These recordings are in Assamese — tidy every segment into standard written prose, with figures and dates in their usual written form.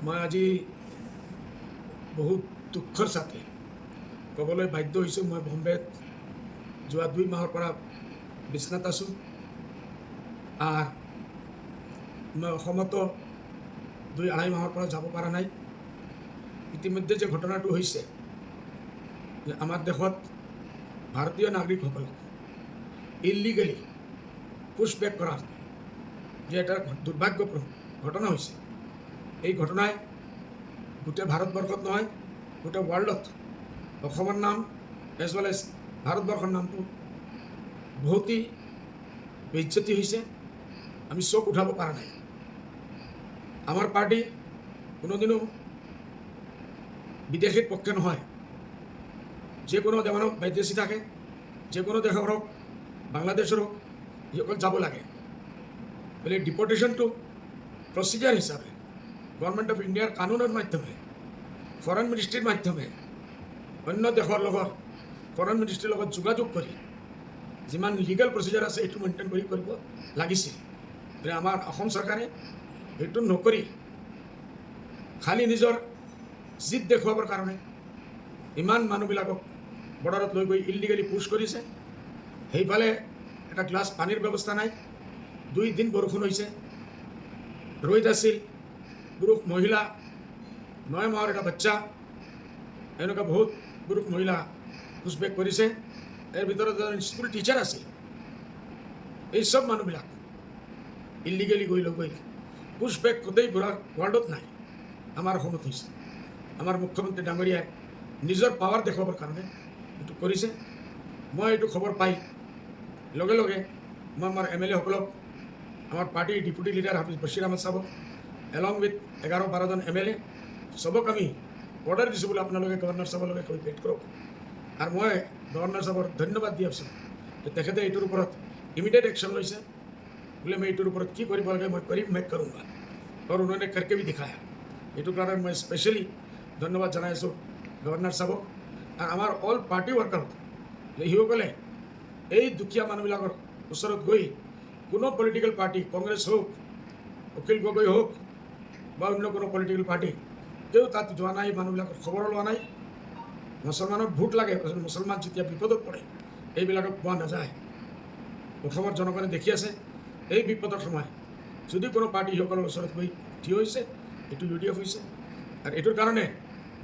মই আজি বহুত দুখৰ সাথে ক'বলৈ বাধ্য হৈছোঁ মই বম্বেত যোৱা 2 মাহৰ পৰা বিছনাত আছোঁ। মই অসমতো 2-2.5 মাহৰ পৰা যাব পৰা নাই। ইতিমধ্যে যে ঘটনাটো হৈছে যে আমাৰ দেশত ভাৰতীয় নাগৰিকসকলক ইলিগেলি পুশবেক কৰাৰ যে এটা দুৰ্ভাগ্যপূৰ্ণ ঘটনা হৈছে, এই ঘটনাই গোটেই ভাৰতবৰ্ষত নহয় গোটেই ৱৰ্ল্ডত অসমৰ নাম এজ ৱেল এজ ভাৰতবৰ্ষৰ নামটো বহুতেই বেইজ্জতি হৈছে। আমি চোখ উঠাব পৰা নাই। আমার পার্টি কোনোদিনও বিদেশির পক্ষে নহয়। যে কোনো যেমন বিদেশি থাকে, যে কোনো দেশের হোক, বাংলাদেশের হোক, সকল যাব লাগে বলে ডিপোর্টেশনটো প্রসিজার হিসাবে গভর্নমেন্ট অফ ইন্ডিয়ার কানুনের মাধ্যমে ফরেন মিনিস্ট্রির মাধ্যমে অন্য দেশের লগত ফরেন মিনিস্ট্রির লগত যোগাযোগ করে যিমান লিগেল প্রসিজার আছে এইটো মেইনটেইন কৰি কৰিব লাগিছিল। আমাৰ অসম চৰকাৰে এইটো নকৰি খালি নিজৰ জিদ দেখুৱাবৰ কাৰণে ইমান মানুহবিলাকক বৰ্ডাৰত লৈ গৈ ইলিগেলি পুশ কৰিছে। সেইফালে এটা গ্লাছ পানীৰ ব্যৱস্থা নাই। 2 দিন বৰষুণ হৈছে, ৰ'দ আছিল, পুৰুষ মহিলা 9 মাহৰ এটা বাচ্চা এনেকুৱা বহুত পুৰুষ মহিলা পুশবেক কৰিছে। এৰ ভিতৰত এজন স্কুল টিচাৰ আছিল। এই সব মানুহবিলাক ইলিগেলি গৈ পুশবেক গোটেই ৱৰ্ল্ডত নাই, আমাৰ অসমত হৈছে। আমাৰ মুখ্যমন্ত্ৰী ডাঙৰীয়াই নিজৰ পাৱাৰ দেখুৱাবৰ কাৰণে এইটো কৰিছে। মই এইটো খবৰ পাই লগে লগে মই আমাৰ MLA সকলক, আমাৰ পাৰ্টিৰ ডেপুটি লিডাৰ হাফিজ বশিৰ আহমেদ সাহেবক এলং উইথ 11-12 জন MLA সবক আমি অৰ্ডাৰ দিছোঁ বোলে আপোনালোকে গভৰ্ণৰ সাহেবৰ লগে কমিউনিকেট কৰক। আৰ মই গভৰ্নৰ সাহেবৰ ধন্যবাদ দি আছোঁ যে তেখেতে এইটোৰ ওপৰত ইমিডিয়েট একশন লৈছে। বোলে মই এইটোৰ ওপৰত কি কৰিব লাগে মই কৰিম, মই কৰোঁগা, আৰু উन्होंने करके भी दिखाया। এইটো কাৰণে মই স্পেচিয়েলি ধন্যবাদ জনাই আছোঁ গভৰ্ণৰ সাহেবক আৰু আমাৰ অল পাৰ্টি ৱৰ্কাৰক যে সিসকলে এই দুখীয়া মানুহবিলাকৰ ওচৰত গৈ কোনো পলিটিকেল পাৰ্টি, কংগ্ৰেছ হোক, অখিল গগৈ হোক বা অন্য কোনো পলিটিকেল পাৰ্টি, কেউ তাত যোৱা নাই, মানুহবিলাকৰ খবৰ লোৱা নাই। মুছলমানৰ ভোট লাগে, মুছলমান যেতিয়া বিপদত পৰে এইবিলাকক পোৱা নাযায়। অসমৰ জনগণে দেখি আছে এই বিপদৰ সময় যদি কোনো পাৰ্টি সকলৰ ওচৰত গৈ থিয় হৈছে, এইটো UDF হৈছে। আৰু এইটোৰ কাৰণে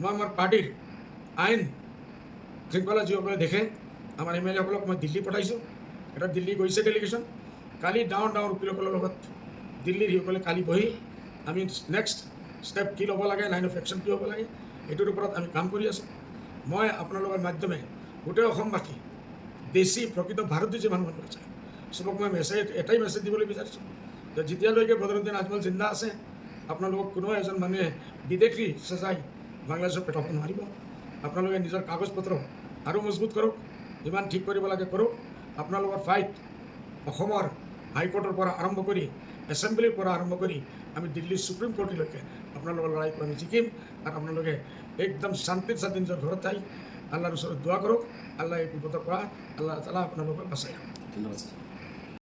মই আমাৰ পাৰ্টিৰ আইন শৃংখলা যিসকলে দেখে আমাৰ MLA সকলক মই দিল্লী পঠাইছোঁ। এটা দিল্লী গৈছে ডেলিগেশ্যন। কালি ডাঙৰ ডাঙৰ উকিলসকলৰ লগত দিল্লীৰ সিসকলে কালি বহি আমি নেক্সট ষ্টেপ কি ল'ব লাগে, লাইন অফ একশ্যন কি হ'ব লাগে, এইটোৰ ওপৰত আমি কাম কৰি আছোঁ। মই আপোনালোকৰ মাধ্যমে গোটেই অসমবাসী, দেশী প্ৰকৃত ভাৰতীয় যে মানুহ আছে চবক মই এটাই মেছেজ দিবলৈ বিচাৰিছোঁ যে যেতিয়ালৈকে বদৰুদ্দিন আজমল জিন্দা আছে আপোনালোকক কোনো এজন মানুহে বিদেশী চেঁচাই বাংলাদেশত পেটাব নোৱাৰিব। আপোনালোকে নিজৰ কাগজ পত্ৰ আৰু মজবুত কৰক, যিমান ঠিক কৰিব লাগে কৰক। আপোনালোকৰ ফাইট অসমৰ হাইকোৰ্টৰ পৰা আৰম্ভ কৰি এছেম্বলিৰ পৰা আৰম্ভ কৰি আমি দিল্লীৰ সুপ্ৰিম কোৰ্টলৈকে আপোনালোকৰ লড়াইটো আমি জিকিম। আৰু আপোনালোকে একদম শান্তিৰ সাথে নিজৰ ঘৰত আহি আল্লাহৰ ওচৰত দোৱা কৰক। আল্লাহ এই বিপদৰ পৰা আল্লাহ তাআলা আপোনালোকক বাচাই। ধন্যবাদ।